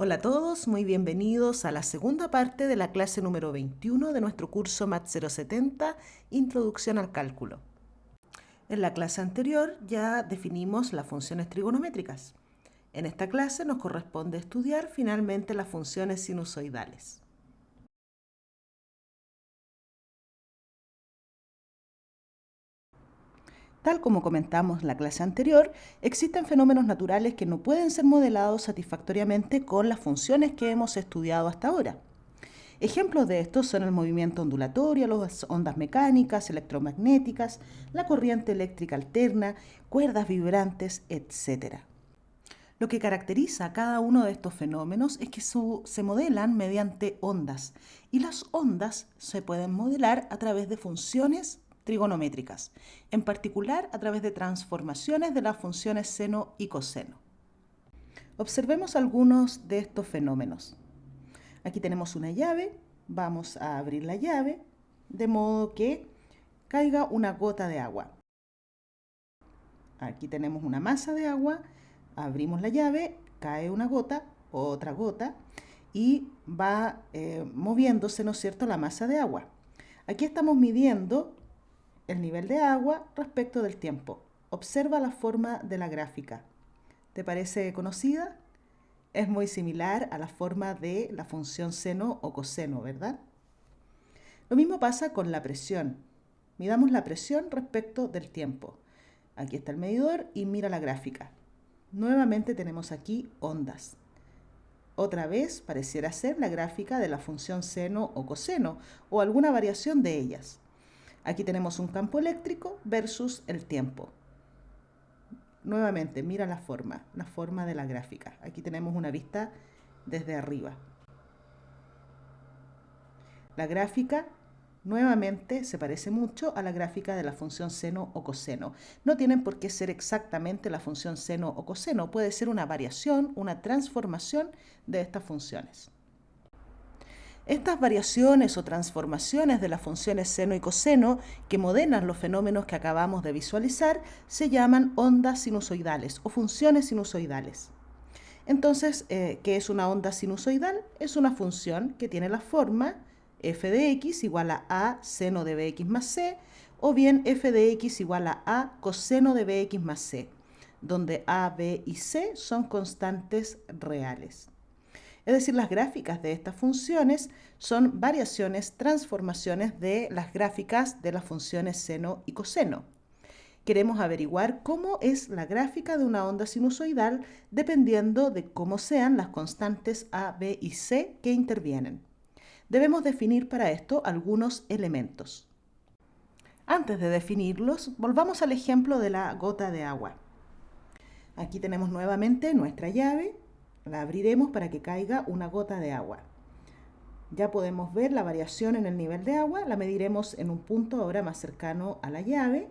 Hola a todos, muy bienvenidos a la segunda parte de la clase número 21 de nuestro curso MAT 070, Introducción al Cálculo. En la clase anterior ya definimos las funciones trigonométricas. En esta clase nos corresponde estudiar finalmente las funciones sinusoidales. Tal como comentamos en la clase anterior, existen fenómenos naturales que no pueden ser modelados satisfactoriamente con las funciones que hemos estudiado hasta ahora. Ejemplos de estos son el movimiento ondulatorio, las ondas mecánicas, electromagnéticas, la corriente eléctrica alterna, cuerdas vibrantes, etc. Lo que caracteriza a cada uno de estos fenómenos es que se modelan mediante ondas, y las ondas se pueden modelar a través de funciones trigonométricas, en particular a través de transformaciones de las funciones seno y coseno. Observemos algunos de estos fenómenos. Aquí tenemos una llave, vamos a abrir la llave de modo que caiga una gota de agua. Aquí tenemos una masa de agua, abrimos la llave, cae una gota, otra gota y va moviéndose, ¿no es cierto?, la masa de agua. Aquí estamos midiendo el nivel de agua respecto del tiempo. Observa la forma de la gráfica. ¿Te parece conocida? Es muy similar a la forma de la función seno o coseno, ¿verdad? Lo mismo pasa con la presión. Midamos la presión respecto del tiempo. Aquí está el medidor y mira la gráfica. Nuevamente tenemos aquí ondas. Otra vez pareciera ser la gráfica de la función seno o coseno o alguna variación de ellas. Aquí tenemos un campo eléctrico versus el tiempo. Nuevamente, mira la forma de la gráfica. Aquí tenemos una vista desde arriba. La gráfica nuevamente se parece mucho a la gráfica de la función seno o coseno. No tienen por qué ser exactamente la función seno o coseno, puede ser una variación, una transformación de estas funciones. Estas variaciones o transformaciones de las funciones seno y coseno que modelan los fenómenos que acabamos de visualizar se llaman ondas sinusoidales o funciones sinusoidales. Entonces, ¿qué es una onda sinusoidal? Es una función que tiene la forma f de x igual a seno de bx más c, o bien f de x igual a coseno de bx más c, donde a, b y c son constantes reales. Es decir, las gráficas de estas funciones son variaciones, transformaciones de las gráficas de las funciones seno y coseno. Queremos averiguar cómo es la gráfica de una onda sinusoidal dependiendo de cómo sean las constantes a, b y c que intervienen. Debemos definir para esto algunos elementos. Antes de definirlos, volvamos al ejemplo de la gota de agua. Aquí tenemos nuevamente nuestra llave. La abriremos para que caiga una gota de agua. Ya podemos ver la variación en el nivel de agua. La mediremos en un punto ahora más cercano a la llave.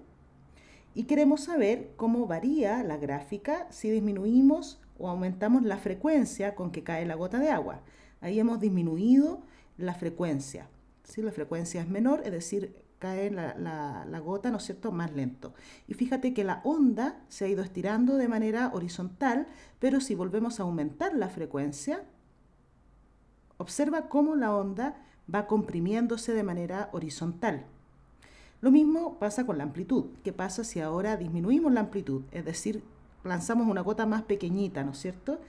Y queremos saber cómo varía la gráfica si disminuimos o aumentamos la frecuencia con que cae la gota de agua. Ahí hemos disminuido la frecuencia. Si la frecuencia es menor, es decir, cae la gota, ¿no es cierto?, más lento. Y fíjate que la onda se ha ido estirando de manera horizontal, pero si volvemos a aumentar la frecuencia, observa cómo la onda va comprimiéndose de manera horizontal. Lo mismo pasa con la amplitud. ¿Qué pasa si ahora disminuimos la amplitud? Es decir, lanzamos una gota más pequeñita, ¿no es cierto?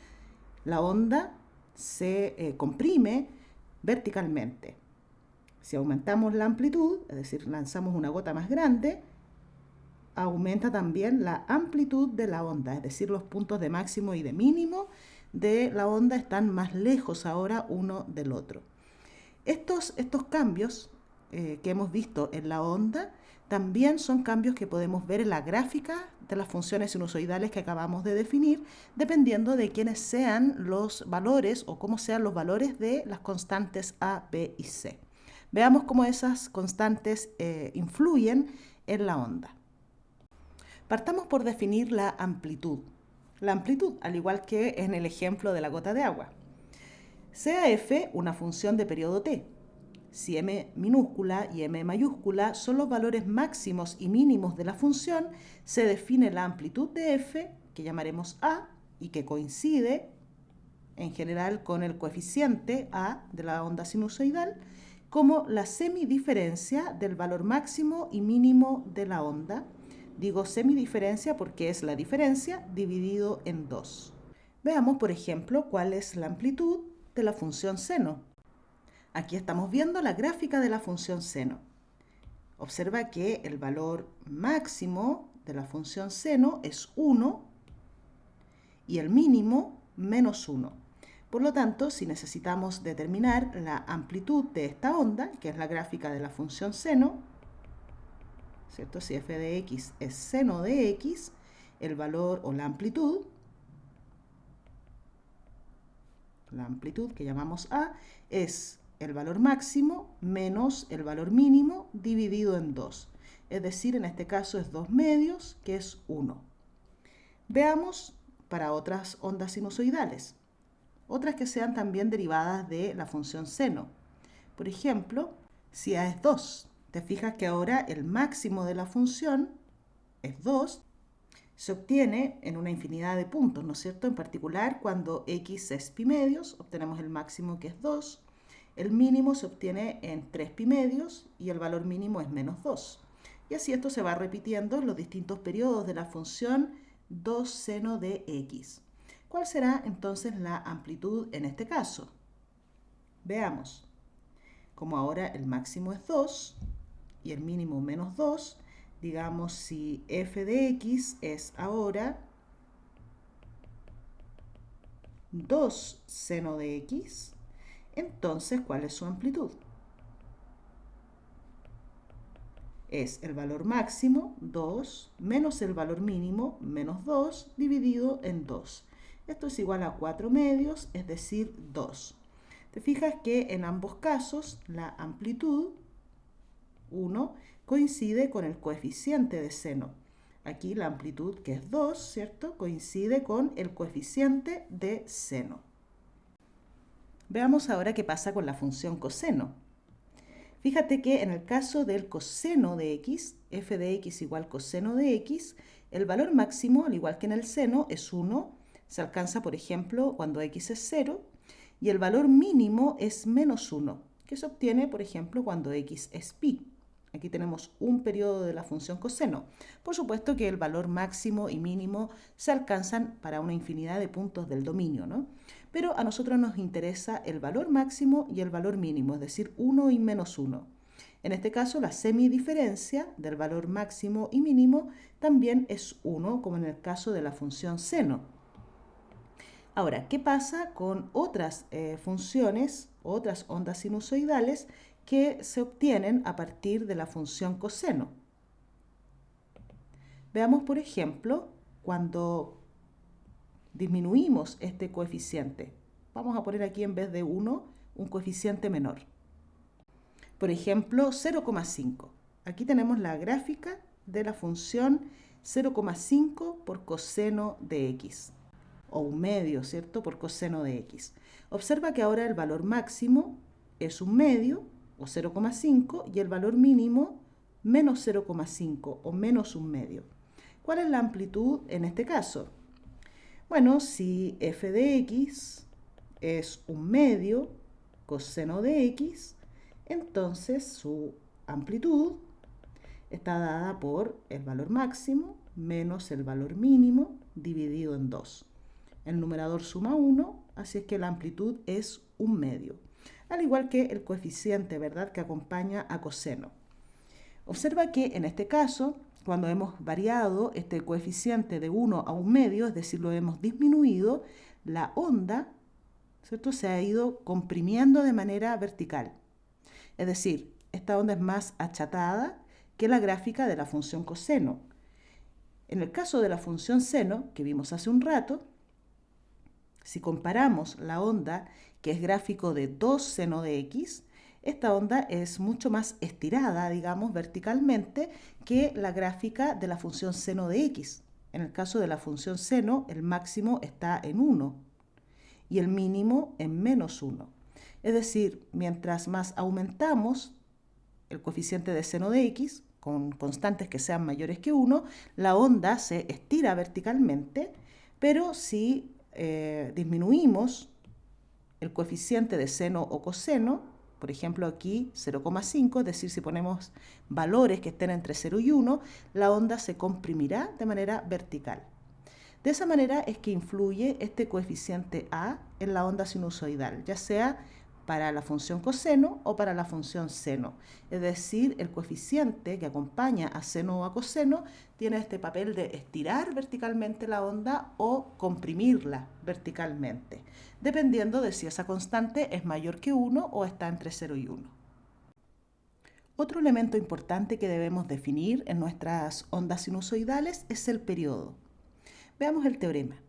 La onda se comprime verticalmente. Si aumentamos la amplitud, es decir, lanzamos una gota más grande, aumenta también la amplitud de la onda, es decir, los puntos de máximo y de mínimo de la onda están más lejos ahora uno del otro. Estos cambios que hemos visto en la onda también son cambios que podemos ver en la gráfica de las funciones sinusoidales que acabamos de definir, dependiendo de quiénes sean los valores o cómo sean los valores de las constantes a, b y c. Veamos cómo esas constantes influyen en la onda. Partamos por definir la amplitud. La amplitud, al igual que en el ejemplo de la gota de agua. Sea f una función de periodo t. Si m minúscula y m mayúscula son los valores máximos y mínimos de la función, se define la amplitud de f, que llamaremos a, y que coincide en general con el coeficiente A de la onda sinusoidal, como la semidiferencia del valor máximo y mínimo de la onda. Digo semidiferencia porque es la diferencia dividido en 2. Veamos, por ejemplo, cuál es la amplitud de la función seno. Aquí estamos viendo la gráfica de la función seno. Observa que el valor máximo de la función seno es 1 y el mínimo menos 1. Por lo tanto, si necesitamos determinar la amplitud de esta onda, que es la gráfica de la función seno, ¿cierto? Si f de x es seno de x, el valor o la amplitud que llamamos A, es el valor máximo menos el valor mínimo dividido en 2. Es decir, en este caso es 2 medios, que es 1. Veamos para otras ondas sinusoidales, otras que sean también derivadas de la función seno. Por ejemplo, si A es 2, te fijas que ahora el máximo de la función es 2, se obtiene en una infinidad de puntos, ¿no es cierto? En particular, cuando x es pi medios, obtenemos el máximo que es 2, el mínimo se obtiene en 3 pi medios y el valor mínimo es menos 2. Y así esto se va repitiendo en los distintos periodos de la función 2 seno de x. ¿Cuál será entonces la amplitud en este caso? Veamos. Como ahora el máximo es 2 y el mínimo menos 2, digamos si f de x es ahora 2 seno de x, entonces ¿cuál es su amplitud? Es el valor máximo, 2, menos el valor mínimo, menos 2, dividido en 2. Esto es igual a 4 medios, es decir, 2. Te fijas que en ambos casos la amplitud, 1, coincide con el coeficiente de seno. Aquí la amplitud, que es 2, ¿cierto?, coincide con el coeficiente de seno. Veamos ahora qué pasa con la función coseno. Fíjate que en el caso del coseno de x, f de x igual coseno de x, el valor máximo, al igual que en el seno, es 1. Se alcanza, por ejemplo, cuando x es 0. Y el valor mínimo es menos 1, que se obtiene, por ejemplo, cuando x es pi. Aquí tenemos un periodo de la función coseno. Por supuesto que el valor máximo y mínimo se alcanzan para una infinidad de puntos del dominio, ¿no? Pero a nosotros nos interesa el valor máximo y el valor mínimo, es decir, 1 y menos 1. En este caso, la semidiferencia del valor máximo y mínimo también es 1, como en el caso de la función seno. Ahora, ¿qué pasa con otras funciones, otras ondas sinusoidales que se obtienen a partir de la función coseno? Veamos, por ejemplo, cuando disminuimos este coeficiente. Vamos a poner aquí en vez de 1 un coeficiente menor. Por ejemplo, 0,5. Aquí tenemos la gráfica de la función 0,5 por coseno de x, o 1 medio, ¿cierto?, por coseno de x. Observa que ahora el valor máximo es 1 medio, o 0,5, y el valor mínimo menos 0,5, o menos 1 medio. ¿Cuál es la amplitud en este caso? Bueno, si f de x es 1 medio coseno de x, entonces su amplitud está dada por el valor máximo menos el valor mínimo dividido en 2. El numerador suma 1, así es que la amplitud es 1 medio. Al igual que el coeficiente, ¿verdad?, que acompaña a coseno. Observa que en este caso, cuando hemos variado este coeficiente de 1 a 1 medio, es decir, lo hemos disminuido, la onda, ¿cierto?, se ha ido comprimiendo de manera vertical. Es decir, esta onda es más achatada que la gráfica de la función coseno. En el caso de la función seno, que vimos hace un rato, si comparamos la onda, que es gráfico de 2 seno de x, esta onda es mucho más estirada, digamos, verticalmente, que la gráfica de la función seno de x. En el caso de la función seno, el máximo está en 1 y el mínimo en menos 1. Es decir, mientras más aumentamos el coeficiente de seno de x, con constantes que sean mayores que 1, la onda se estira verticalmente, pero si disminuimos el coeficiente de seno o coseno, por ejemplo aquí 0,5, es decir, si ponemos valores que estén entre 0 y 1, la onda se comprimirá de manera vertical. De esa manera es que influye este coeficiente A en la onda sinusoidal, ya sea para la función coseno o para la función seno. Es decir, el coeficiente que acompaña a seno o a coseno tiene este papel de estirar verticalmente la onda o comprimirla verticalmente, dependiendo de si esa constante es mayor que 1 o está entre 0 y 1. Otro elemento importante que debemos definir en nuestras ondas sinusoidales es el periodo. Veamos el teorema.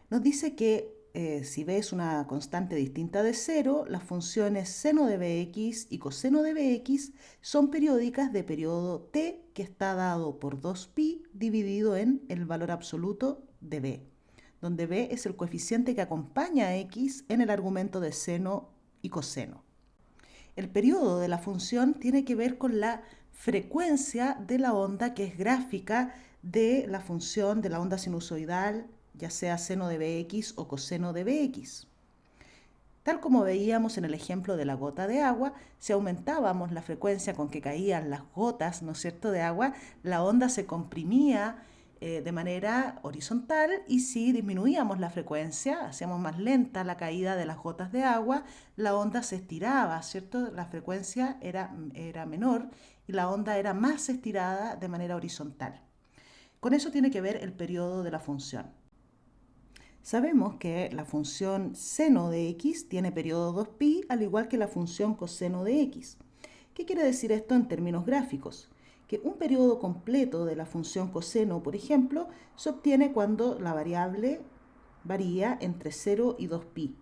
Nos dice que si B es una constante distinta de 0, las funciones seno de Bx y coseno de Bx son periódicas de periodo t que está dado por 2pi dividido en el valor absoluto de B, donde B es el coeficiente que acompaña a x en el argumento de seno y coseno. El periodo de la función tiene que ver con la frecuencia de la onda que es gráfica de la función de la onda sinusoidal, ya sea seno de Bx o coseno de Bx. Tal como veíamos en el ejemplo de la gota de agua, si aumentábamos la frecuencia con que caían las gotas, ¿no es cierto?, de agua, la onda se comprimía de manera horizontal, y si disminuíamos la frecuencia, hacíamos más lenta la caída de las gotas de agua, la onda se estiraba, ¿cierto? La frecuencia era menor y la onda era más estirada de manera horizontal. Con eso tiene que ver el periodo de la función. Sabemos que la función seno de x tiene periodo 2pi, al igual que la función coseno de x. ¿Qué quiere decir esto en términos gráficos? Que un periodo completo de la función coseno, por ejemplo, se obtiene cuando la variable varía entre 0 y 2pi,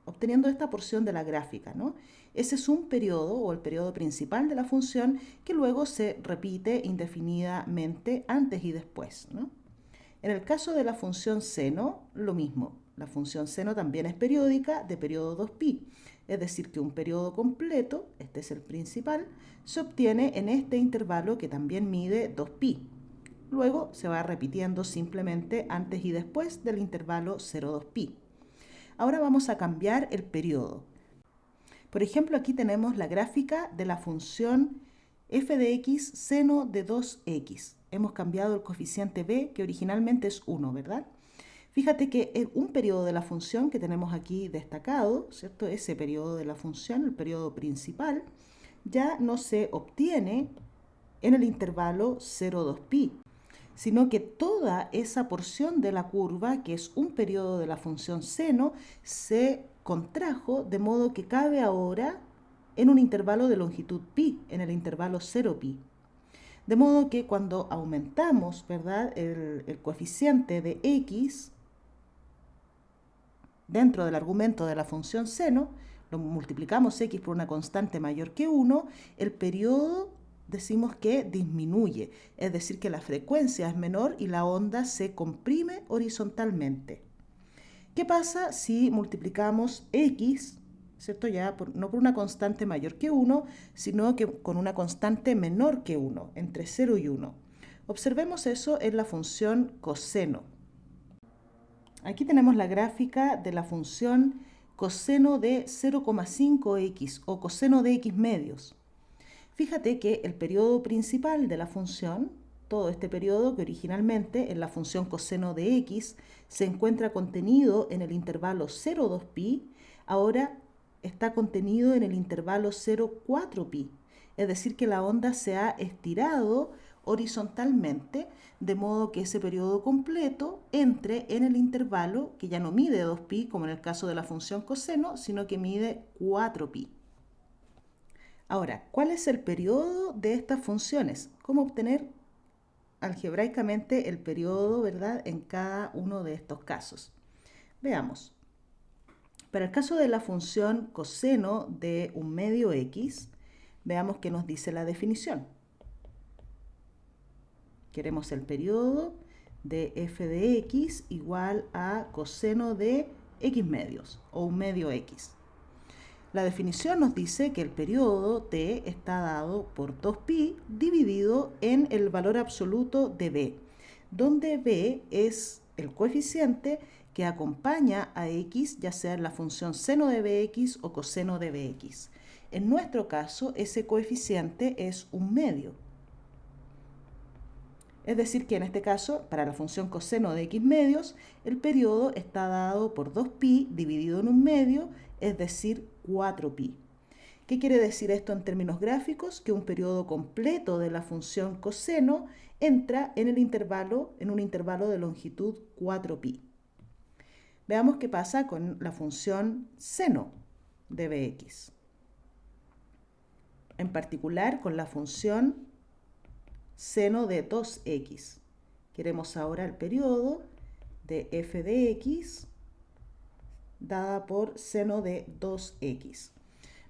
obteniendo esta porción de la gráfica, ¿no? Ese es un periodo o el periodo principal de la función que luego se repite indefinidamente antes y después, ¿no? En el caso de la función seno, lo mismo. La función seno también es periódica de periodo 2pi, es decir, que un periodo completo, este es el principal, se obtiene en este intervalo que también mide 2pi. Luego se va repitiendo simplemente antes y después del intervalo 0,2pi. Ahora vamos a cambiar el periodo. Por ejemplo, aquí tenemos la gráfica de la función f de x seno de 2x. Hemos cambiado el coeficiente b, que originalmente es 1, ¿verdad? Fíjate que un periodo de la función que tenemos aquí destacado, ¿cierto? Ese periodo de la función, el periodo principal, ya no se obtiene en el intervalo 0,2pi, sino que toda esa porción de la curva, que es un periodo de la función seno, se contrajo de modo que cabe ahora en un intervalo de longitud pi, en el intervalo 0pi. De modo que cuando aumentamos, ¿verdad?, el coeficiente de x dentro del argumento de la función seno, lo multiplicamos x por una constante mayor que 1, el periodo decimos que disminuye, es decir, que la frecuencia es menor y la onda se comprime horizontalmente. ¿Qué pasa si multiplicamos x, ¿cierto? Ya no por una constante mayor que 1, sino que con una constante menor que 1, entre 0 y 1. Observemos eso en la función coseno. Aquí tenemos la gráfica de la función coseno de 0,5x o coseno de x medios. Fíjate que el periodo principal de la función, todo este periodo que originalmente en la función coseno de x se encuentra contenido en el intervalo 0,2pi, ahora está contenido en el intervalo 0,4pi. Es decir, que la onda se ha estirado horizontalmente, de modo que ese periodo completo entre en el intervalo que ya no mide 2pi, como en el caso de la función coseno, sino que mide 4pi. Ahora, ¿cuál es el periodo de estas funciones? ¿Cómo obtener algebraicamente el periodo, ¿verdad?, en cada uno de estos casos? Veamos. Para el caso de la función coseno de un medio x, veamos qué nos dice la definición. Queremos el periodo de f de x igual a coseno de x medios o un medio x. La definición nos dice que el periodo t está dado por 2pi dividido en el valor absoluto de b, donde b es el coeficiente que acompaña a x, ya sea en la función seno de bx o coseno de bx. En nuestro caso, ese coeficiente es un medio. Es decir, que en este caso, para la función coseno de x medios, el periodo está dado por 2pi dividido en un medio, es decir, 4pi. ¿Qué quiere decir esto en términos gráficos? Que un periodo completo de la función coseno entra en un intervalo de longitud 4pi. Veamos qué pasa con la función seno de bx. En particular con la función seno de 2x. Queremos ahora el periodo de f de x dada por seno de 2x.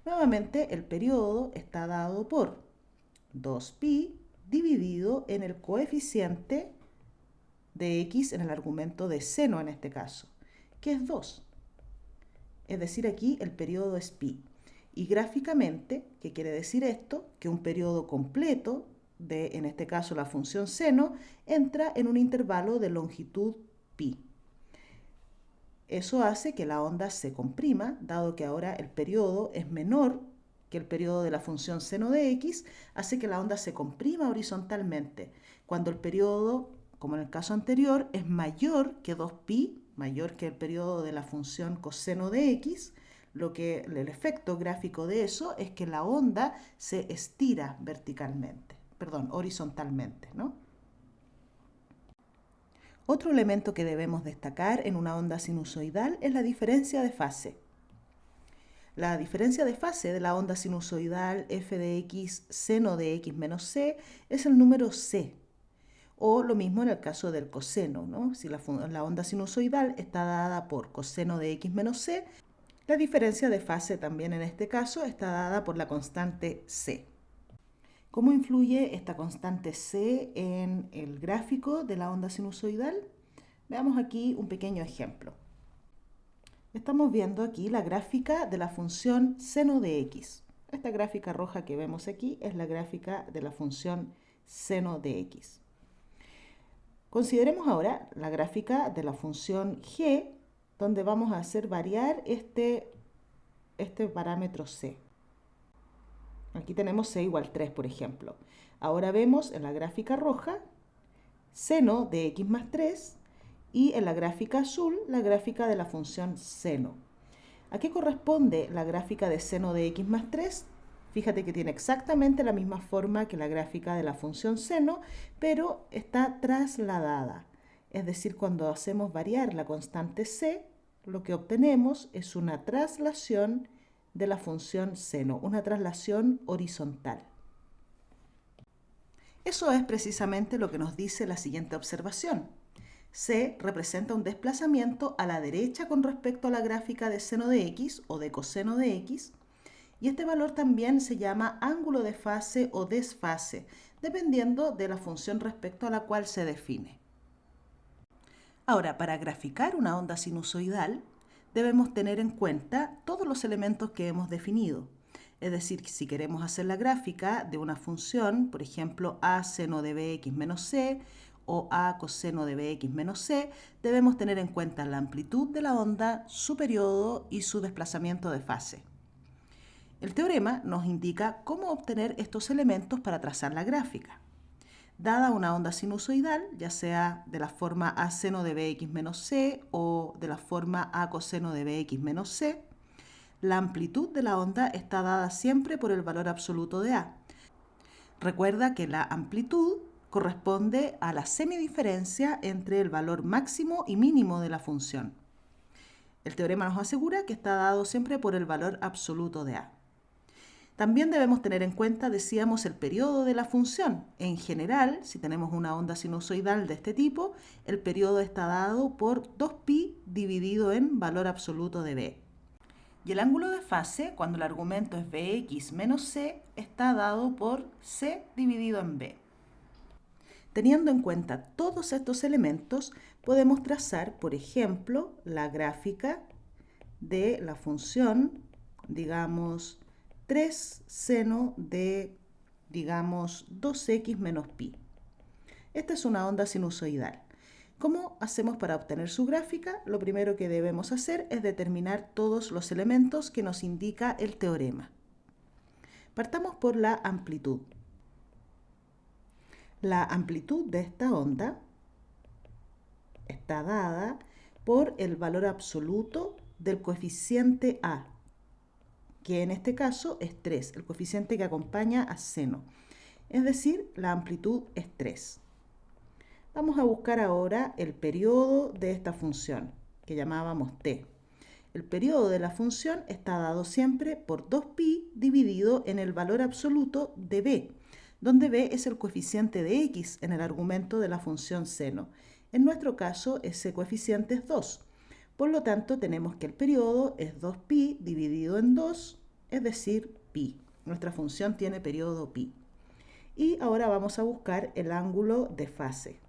Nuevamente el periodo está dado por 2pi dividido en el coeficiente de x en el argumento de seno en este caso, que es 2. Es decir, aquí el periodo es pi. Y gráficamente, ¿qué quiere decir esto? Que un periodo completo de, en este caso, la función seno, entra en un intervalo de longitud pi. Eso hace que la onda se comprima, dado que ahora el periodo es menor que el periodo de la función seno de x, hace que la onda se comprima horizontalmente. Cuando el periodo, como en el caso anterior, es mayor que 2pi, mayor que el periodo de la función coseno de x, el efecto gráfico de eso es que la onda se estira horizontalmente, ¿no? Otro elemento que debemos destacar en una onda sinusoidal es la diferencia de fase. La diferencia de fase de la onda sinusoidal f de x seno de x menos c es el número c, o lo mismo en el caso del coseno, ¿no? Si la onda sinusoidal está dada por coseno de x menos c, la diferencia de fase también en este caso está dada por la constante c. ¿Cómo influye esta constante c en el gráfico de la onda sinusoidal? Veamos aquí un pequeño ejemplo. Estamos viendo aquí la gráfica de la función seno de x. Esta gráfica roja que vemos aquí es la gráfica de la función seno de x. Consideremos ahora la gráfica de la función g, donde vamos a hacer variar este parámetro c. Aquí tenemos c igual 3, por ejemplo. Ahora vemos en la gráfica roja seno de x más 3 y en la gráfica azul la gráfica de la función seno. ¿A qué corresponde la gráfica de seno de x más 3? Fíjate que tiene exactamente la misma forma que la gráfica de la función seno, pero está trasladada. Es decir, cuando hacemos variar la constante c, lo que obtenemos es una traslación de la función seno, una traslación horizontal. Eso es precisamente lo que nos dice la siguiente observación. C representa un desplazamiento a la derecha con respecto a la gráfica de seno de x o de coseno de x, y este valor también se llama ángulo de fase o desfase, dependiendo de la función respecto a la cual se define. Ahora, para graficar una onda sinusoidal, debemos tener en cuenta todos los elementos que hemos definido. Es decir, si queremos hacer la gráfica de una función, por ejemplo, a seno de bx menos c o a coseno de bx menos c, debemos tener en cuenta la amplitud de la onda, su periodo y su desplazamiento de fase. El teorema nos indica cómo obtener estos elementos para trazar la gráfica. Dada una onda sinusoidal, ya sea de la forma a seno de bx menos c o de la forma a coseno de bx menos c, la amplitud de la onda está dada siempre por el valor absoluto de a. Recuerda que la amplitud corresponde a la semidiferencia entre el valor máximo y mínimo de la función. El teorema nos asegura que está dado siempre por el valor absoluto de a. También debemos tener en cuenta, decíamos, el periodo de la función. En general, si tenemos una onda sinusoidal de este tipo, el periodo está dado por 2pi dividido en valor absoluto de b. Y el ángulo de fase, cuando el argumento es bx menos c, está dado por c dividido en b. Teniendo en cuenta todos estos elementos, podemos trazar, por ejemplo, la gráfica de la función, digamos, 3 seno de, digamos, 2x menos pi. Esta es una onda sinusoidal. ¿Cómo hacemos para obtener su gráfica? Lo primero que debemos hacer es determinar todos los elementos que nos indica el teorema. Partamos por la amplitud. La amplitud de esta onda está dada por el valor absoluto del coeficiente A, que en este caso es 3, el coeficiente que acompaña a seno. Es decir, la amplitud es 3. Vamos a buscar ahora el periodo de esta función, que llamábamos t. El periodo de la función está dado siempre por 2pi dividido en el valor absoluto de b, donde b es el coeficiente de x en el argumento de la función seno. En nuestro caso, ese coeficiente es 2. Por lo tanto, tenemos que el periodo es 2pi dividido en 2, es decir, pi. Nuestra función tiene periodo pi. Y ahora vamos a buscar el ángulo de fase.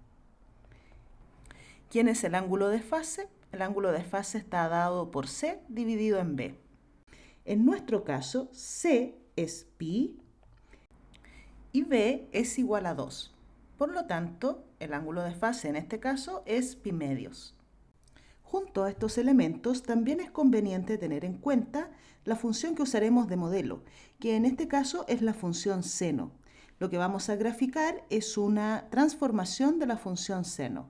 ¿Quién es el ángulo de fase? El ángulo de fase está dado por c dividido en b. En nuestro caso, c es pi y b es igual a 2. Por lo tanto, el ángulo de fase en este caso es pi medios. Junto a estos elementos, también es conveniente tener en cuenta la función que usaremos de modelo, que en este caso es la función seno. Lo que vamos a graficar es una transformación de la función seno.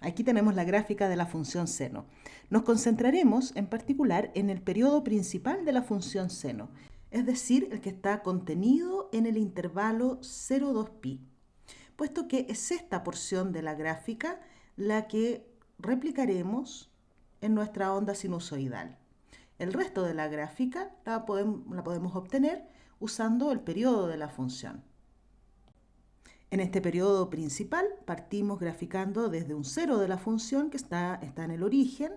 Aquí tenemos la gráfica de la función seno. Nos concentraremos en particular en el periodo principal de la función seno, es decir, el que está contenido en el intervalo 0,2pi, puesto que es esta porción de la gráfica la que replicaremos en nuestra onda sinusoidal. El resto de la gráfica la podemos obtener usando el periodo de la función. En este periodo principal partimos graficando desde un cero de la función que está en el origen.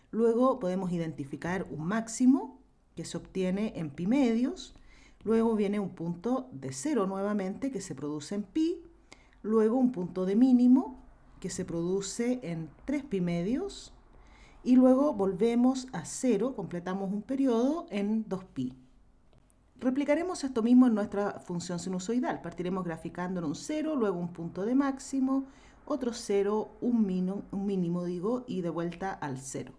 Luego podemos identificar un máximo que se obtiene en pi medios. Luego viene un punto de cero nuevamente que se produce en pi. Luego un punto de mínimo que se produce en 3 pi medios. Y luego volvemos a cero, completamos un periodo en 2pi. Replicaremos esto mismo en nuestra función sinusoidal. Partiremos graficando en un 0, luego un punto de máximo, otro 0, un mínimo y de vuelta al 0.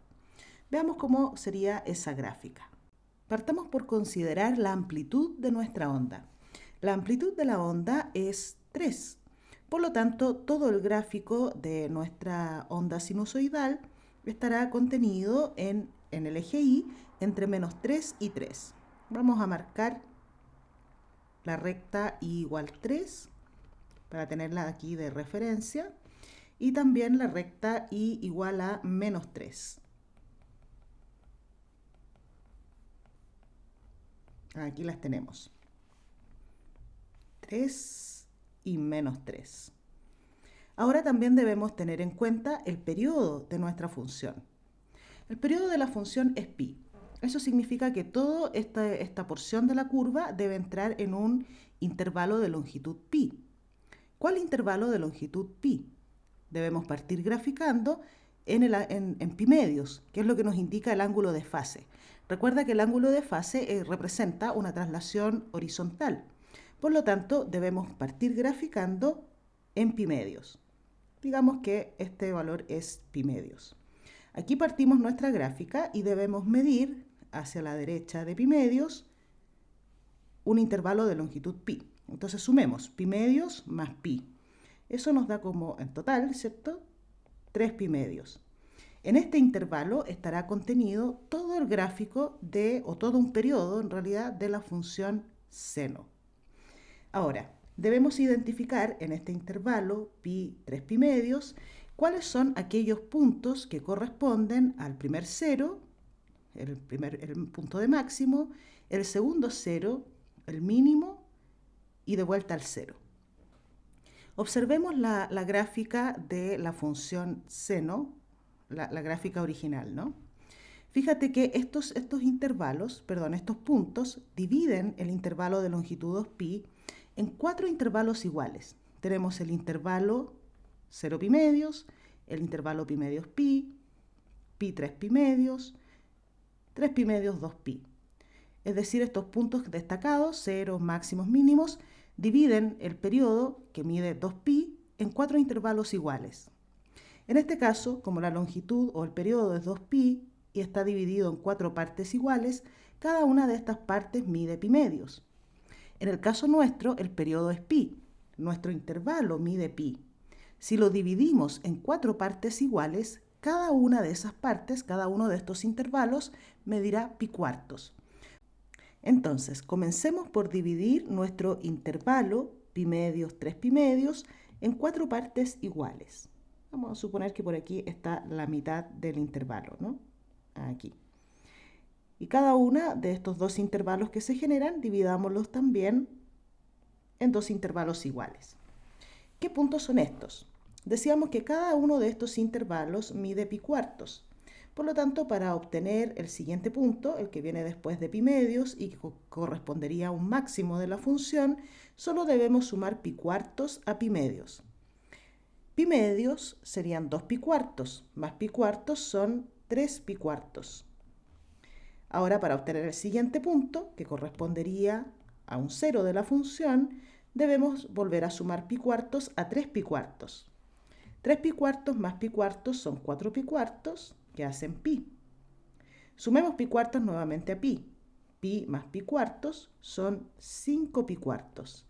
Veamos cómo sería esa gráfica. Partamos por considerar la amplitud de nuestra onda. La amplitud de la onda es 3. Por lo tanto, todo el gráfico de nuestra onda sinusoidal estará contenido en el eje Y entre menos 3 y 3. Vamos a marcar la recta Y igual 3 para tenerla aquí de referencia y también la recta Y igual a menos 3. Aquí las tenemos. 3 y menos 3. Ahora también debemos tener en cuenta el periodo de nuestra función. El periodo de la función es pi. Eso significa que toda esta porción de la curva debe entrar en un intervalo de longitud pi. ¿Cuál intervalo de longitud pi? Debemos partir graficando en pi medios, que es lo que nos indica el ángulo de fase. Recuerda que el ángulo de fase representa una traslación horizontal. Por lo tanto, debemos partir graficando en pi medios. Digamos que este valor es pi medios. Aquí partimos nuestra gráfica y debemos medir hacia la derecha de pi medios un intervalo de longitud pi. Entonces sumemos pi medios más pi. Eso nos da como en total, ¿cierto? 3 pi medios. En este intervalo estará contenido todo el gráfico o todo un periodo en realidad de la función seno. Ahora, debemos identificar en este intervalo pi 3 pi medios cuáles son aquellos puntos que corresponden al primer cero, el punto de máximo, el segundo cero, el mínimo y de vuelta al cero. Observemos la gráfica de la función seno, la gráfica original, ¿no? Fíjate que estos puntos dividen el intervalo de longitud pi en 4 intervalos iguales. Tenemos el intervalo 0 pi medios, el intervalo pi medios pi 3 pi medios, 3 pi medios 2 pi. Es decir, estos puntos destacados, ceros, máximos, mínimos, dividen el periodo, que mide 2pi, en 4 intervalos iguales. En este caso, como la longitud o el periodo es 2pi y está dividido en 4 partes iguales, cada una de estas partes mide pi medios. En el caso nuestro, el periodo es pi, nuestro intervalo mide pi. Si lo dividimos en 4 partes iguales, cada una de esas partes, cada uno de estos intervalos, medirá pi cuartos. Entonces, comencemos por dividir nuestro intervalo, pi medios, 3 pi medios, en 4 partes iguales. Vamos a suponer que por aquí está la mitad del intervalo, ¿no? Aquí. Y cada una de estos dos intervalos que se generan, dividámoslos también en 2 intervalos iguales. ¿Qué puntos son estos? Decíamos que cada uno de estos intervalos mide pi cuartos. Por lo tanto, para obtener el siguiente punto, el que viene después de pi medios y que correspondería a un máximo de la función, solo debemos sumar pi cuartos a pi medios. Pi medios serían 2 pi cuartos, más pi cuartos son 3 pi cuartos. Ahora, para obtener el siguiente punto, que correspondería a un cero de la función, debemos volver a sumar pi cuartos a 3 pi cuartos. 3 pi cuartos más pi cuartos son 4 pi cuartos, que hacen pi. Sumemos pi cuartos nuevamente a pi. Pi más pi cuartos son 5 pi cuartos.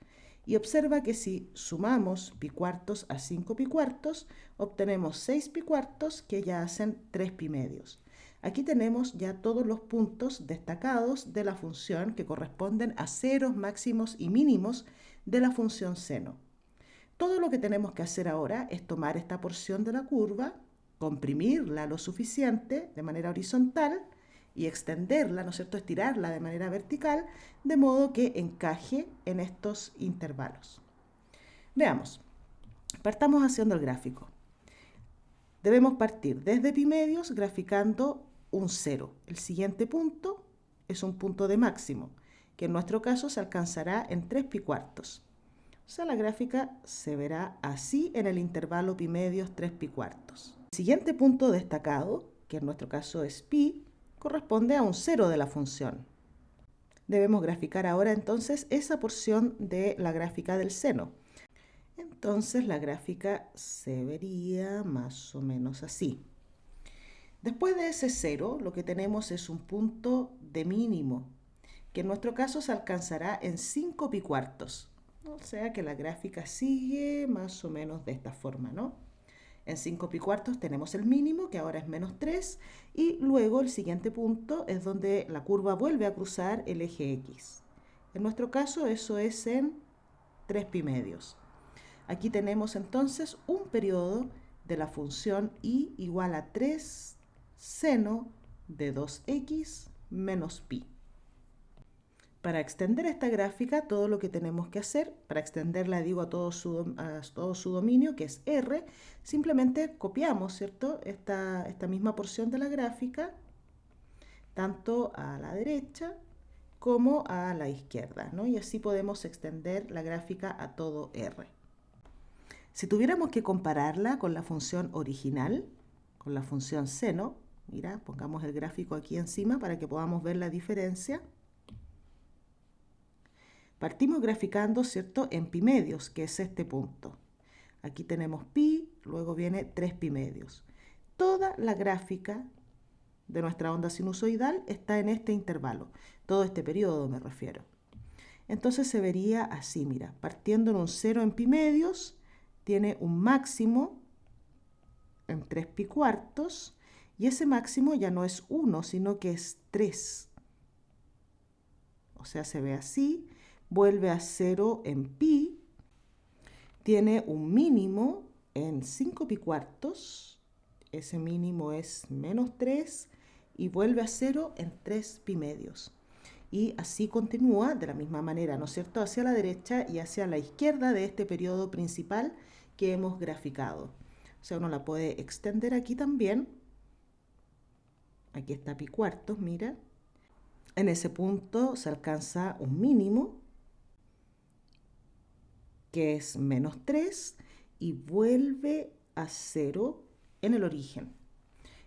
Y observa que si sumamos pi cuartos a 5 pi cuartos, obtenemos 6 pi cuartos, que ya hacen 3 pi medios. Aquí tenemos ya todos los puntos destacados de la función que corresponden a ceros máximos y mínimos de la función seno. Todo lo que tenemos que hacer ahora es tomar esta porción de la curva, comprimirla lo suficiente de manera horizontal y extenderla, ¿no es cierto?, estirarla de manera vertical, de modo que encaje en estos intervalos. Veamos, partamos haciendo el gráfico. Debemos partir desde pi medios graficando un cero. El siguiente punto es un punto de máximo, que en nuestro caso se alcanzará en 3 pi cuartos. O sea, la gráfica se verá así en el intervalo pi medios 3 pi cuartos. El siguiente punto destacado, que en nuestro caso es pi, corresponde a un cero de la función. Debemos graficar ahora entonces esa porción de la gráfica del seno. Entonces la gráfica se vería más o menos así. Después de ese cero, lo que tenemos es un punto de mínimo, que en nuestro caso se alcanzará en 5 pi cuartos. O sea que la gráfica sigue más o menos de esta forma, ¿no? En 5 pi cuartos tenemos el mínimo, que ahora es menos 3, y luego el siguiente punto es donde la curva vuelve a cruzar el eje X. En nuestro caso eso es en 3 pi medios. Aquí tenemos entonces un periodo de la función y igual a 3 seno de 2x menos pi. Para extender esta gráfica, todo lo que tenemos que hacer, para extenderla digo a todo su dominio, que es R, simplemente copiamos, ¿cierto?, esta misma porción de la gráfica, tanto a la derecha como a la izquierda, ¿no? Y así podemos extender la gráfica a todo R. Si tuviéramos que compararla con la función original, con la función seno, mira, pongamos el gráfico aquí encima para que podamos ver la diferencia. Partimos graficando, ¿cierto?, en pi medios, que es este punto. Aquí tenemos pi, luego viene 3 pi medios. Toda la gráfica de nuestra onda sinusoidal está en este intervalo, todo este periodo me refiero. Entonces se vería así, mira, partiendo en un 0 en pi medios, tiene un máximo en 3 pi cuartos, y ese máximo ya no es 1, sino que es 3. O sea, se ve así, vuelve a 0 en pi, tiene un mínimo en 5 pi cuartos, ese mínimo es menos 3, y vuelve a 0 en 3 pi medios. Y así continúa de la misma manera, ¿no es cierto?, hacia la derecha y hacia la izquierda de este periodo principal que hemos graficado. O sea, uno la puede extender aquí también. Aquí está pi cuartos, mira. En ese punto se alcanza un mínimo, que es menos 3, y vuelve a 0 en el origen.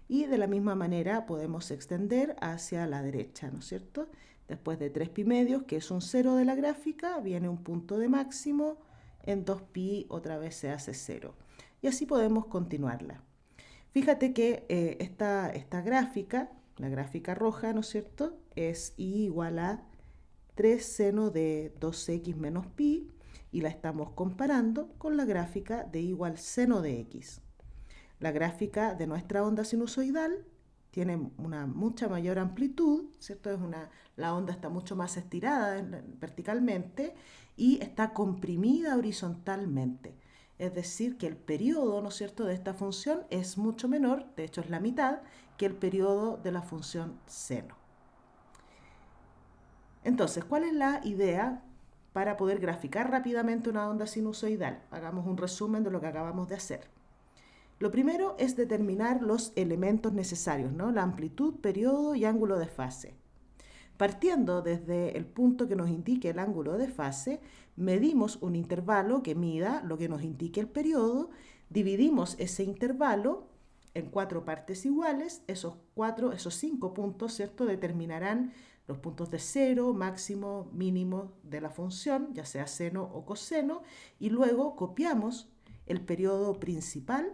Y de la misma manera podemos extender hacia la derecha, ¿no es cierto? Después de 3 pi medios, que es un 0 de la gráfica, viene un punto de máximo, en 2 pi otra vez se hace 0. Y así podemos continuarla. Fíjate que esta gráfica, la gráfica roja, ¿no es cierto?, es I igual a 3 seno de 2x menos pi, y la estamos comparando con la gráfica de I igual seno de x. La gráfica de nuestra onda sinusoidal tiene una mucha mayor amplitud, ¿cierto? La onda está mucho más estirada verticalmente y está comprimida horizontalmente. Es decir, que el periodo, ¿no es cierto?, de esta función es mucho menor, de hecho es la mitad, que el periodo de la función seno. Entonces, ¿cuál es la idea para poder graficar rápidamente una onda sinusoidal? Hagamos un resumen de lo que acabamos de hacer. Lo primero es determinar los elementos necesarios, ¿no? La amplitud, periodo y ángulo de fase. Partiendo desde el punto que nos indique el ángulo de fase, medimos un intervalo que mida lo que nos indique el periodo, dividimos ese intervalo en 4 partes iguales, esos 5 puntos, ¿cierto?, determinarán los puntos de cero, máximo, mínimo de la función, ya sea seno o coseno, y luego copiamos el periodo principal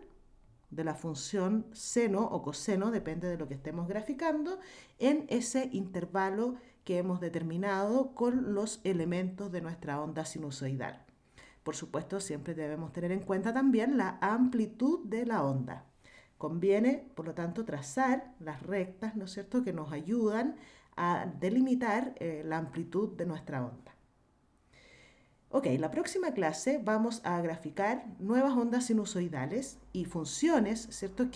de la función seno o coseno, depende de lo que estemos graficando, en ese intervalo que hemos determinado con los elementos de nuestra onda sinusoidal. Por supuesto, siempre debemos tener en cuenta también la amplitud de la onda. Conviene, por lo tanto, trazar las rectas, ¿no es cierto?, que nos ayudan a delimitar la amplitud de nuestra onda. Ok, la próxima clase vamos a graficar nuevas ondas sinusoidales y funciones, ¿cierto?,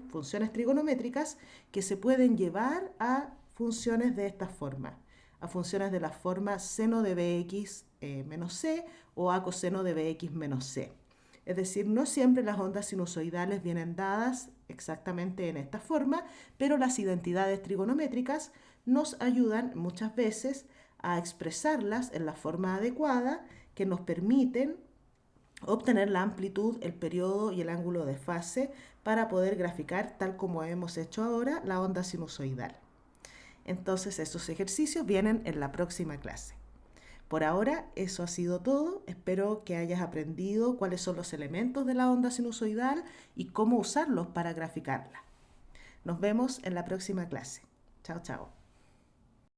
funciones trigonométricas que se pueden llevar a funciones de esta forma, a funciones de la forma seno de bx menos c o a coseno de bx menos c. Es decir, no siempre las ondas sinusoidales vienen dadas exactamente en esta forma, pero las identidades trigonométricas nos ayudan muchas veces a expresarlas en la forma adecuada que nos permiten obtener la amplitud, el periodo y el ángulo de fase para poder graficar, tal como hemos hecho ahora, la onda sinusoidal. Entonces, esos ejercicios vienen en la próxima clase. Por ahora, eso ha sido todo. Espero que hayas aprendido cuáles son los elementos de la onda sinusoidal y cómo usarlos para graficarla. Nos vemos en la próxima clase. Chao, chao.